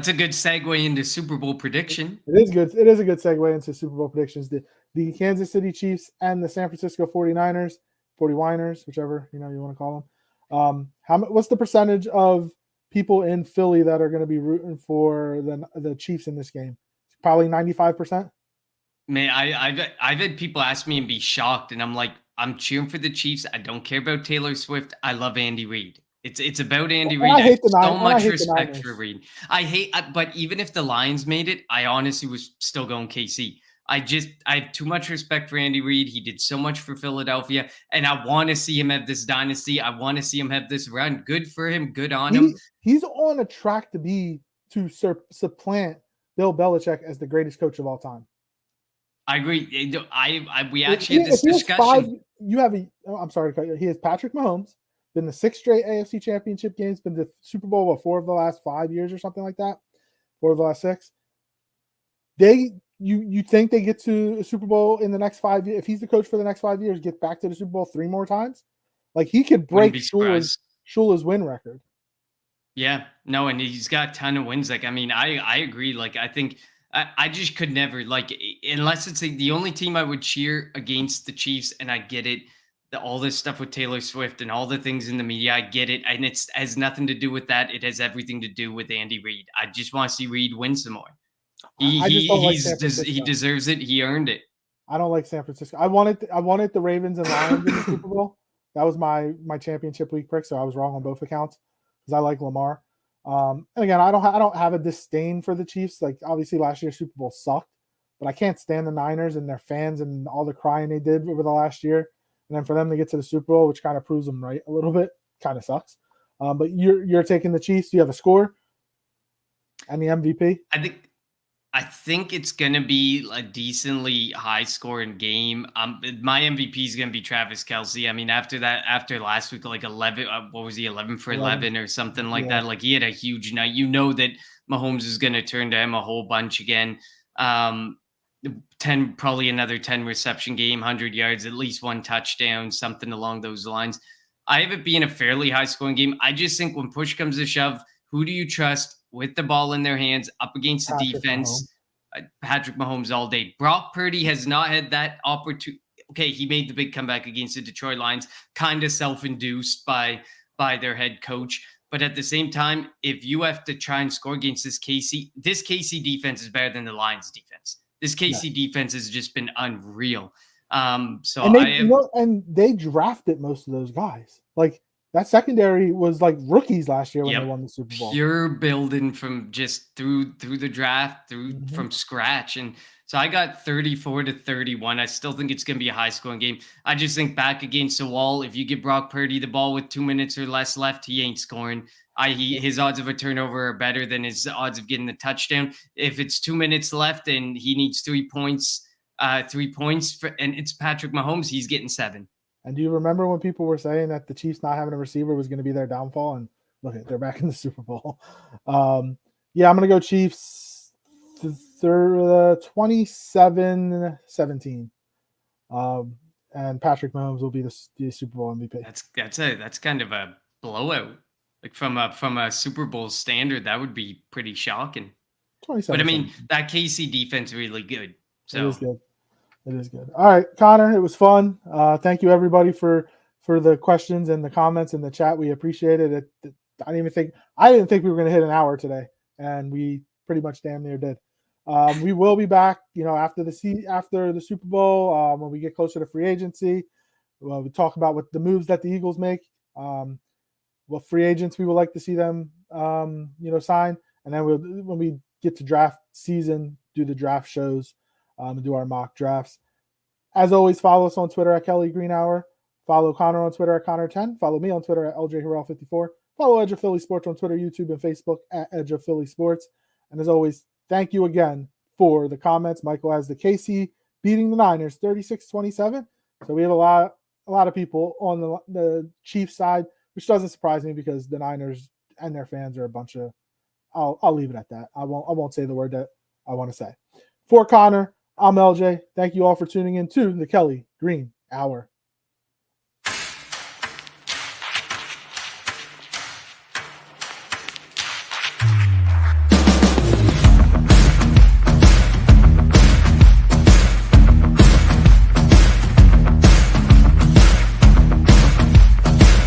a good segue into Super Bowl prediction. It is good. It is a good segue into Super Bowl predictions. The Kansas City Chiefs and the San Francisco 49ers, 40-winers, whichever you want to call them. What's the percentage of people in Philly that are going to be rooting for the Chiefs in this game? Probably 95%. Man, I've had people ask me and be shocked, and I'm like, I'm cheering for the Chiefs. I don't care about Taylor Swift. I love Andy Reid. It's about Andy Reid. I have so much respect for Reid. But even if the Lions made it, I honestly was still going KC. I have too much respect for Andy Reid. He did so much for Philadelphia, and I want to see him have this dynasty. I want to see him have this run. Good for him. Good on him. He's on a track to supplant Bill Belichick as the greatest coach of all time. I agree. We actually had this discussion. I'm sorry to cut you. He has Patrick Mahomes, been the 6th straight AFC Championship games, been the Super Bowl 4 of the last 5 years or something like that, 4 of the last 6. You think they get to a Super Bowl in the next 5 years? If he's the coach for the next 5 years, get back to the Super Bowl 3 more times? Like, he could break Shula's win record. Yeah, no, and he's got a ton of wins. Like, I mean, I agree. Like, I think I just could never, like, unless it's the only team I would cheer against the Chiefs, and I get it. All this stuff with Taylor Swift and all the things in the media, I get it. And it has nothing to do with that. It has everything to do with Andy Reid. I just want to see Reid win some more. He deserves it. He earned it. I don't like San Francisco. I wanted the Ravens and Lions in the Super Bowl. That was my championship week pick, so I was wrong on both accounts because I like Lamar. And again, I don't have a disdain for the Chiefs. Like, obviously last year's Super Bowl sucked, but I can't stand the Niners and their fans and all the crying they did over the last year. And then for them to get to the Super Bowl, which kind of proves them right a little bit, kind of sucks. But you're taking the Chiefs. Do you have a score and the MVP? I think it's gonna be a decently high scoring game. My MVP is gonna be Travis Kelsey. I mean, after last week, like 11, what was he, 11 for 11. 11 or something like Yeah. that? Like he had a huge night. You know that Mahomes is gonna turn to him a whole bunch again. Um, 10, probably another 10 reception game, 100 yards, at least one touchdown, something along those lines. I have it being a fairly high scoring game. I just think when push comes to shove, who do you trust with the ball in their hands up against the Patrick Mahomes. defense? Patrick Mahomes all day. Brock Purdy has not had that opportunity. Okay, he made the big comeback against the Detroit Lions, kind of self-induced by their head coach. But at the same time, if you have to try and score against this KC defense is better than the Lions defense. This KC Yes. defense has just been unreal. So And they, I you have, know, and they drafted most of those guys. Like that secondary was like rookies last year when they yep, won the Super Bowl. pure building from just through the draft, through Mm-hmm. from scratch. And so I got 34-31. I still think it's going to be a high scoring game. I just think back against the wall, if you give Brock Purdy the ball with 2 minutes or less left, he ain't scoring. His odds of a turnover are better than his odds of getting the touchdown. If it's 2 minutes left and he needs 3 points, 3 points, and it's Patrick Mahomes, he's getting 7. And do you remember when people were saying that the Chiefs not having a receiver was going to be their downfall? And look, they're back in the Super Bowl. Yeah, I'm going to go Chiefs 27-17. And Patrick Mahomes will be the Super Bowl MVP. That's kind of a blowout. Like from a Super Bowl standard, that would be pretty shocking. But I mean, 27-17. that KC defense really good. It is So good. It is good. All right, Connor, it was fun. Thank you everybody for the questions and the comments in the chat. We appreciate it. I didn't think we were going to hit an hour today, and we pretty much damn near did. We will be back, after the Super Bowl, when we get closer to free agency. We talk about what the moves that the Eagles make, what free agents we would like to see them, sign, and then when we get to draft season, do the draft shows, and do our mock drafts. As always, follow us on Twitter at Kelly Green Hour. Follow Connor on Twitter at Connor10. Follow me on Twitter at LJ54. Follow Edge of Philly Sports on Twitter, YouTube, and Facebook at Edge of Philly Sports. And as always, thank you again for the comments. Michael has the KC beating the Niners 36-27. So we have a lot of people on the Chiefs side, which doesn't surprise me because the Niners and their fans are a bunch of. I'll leave it at that. I won't say the word that I want to say. For Connor, I'm LJ. Thank you all for tuning in to the Kelly Green Hour.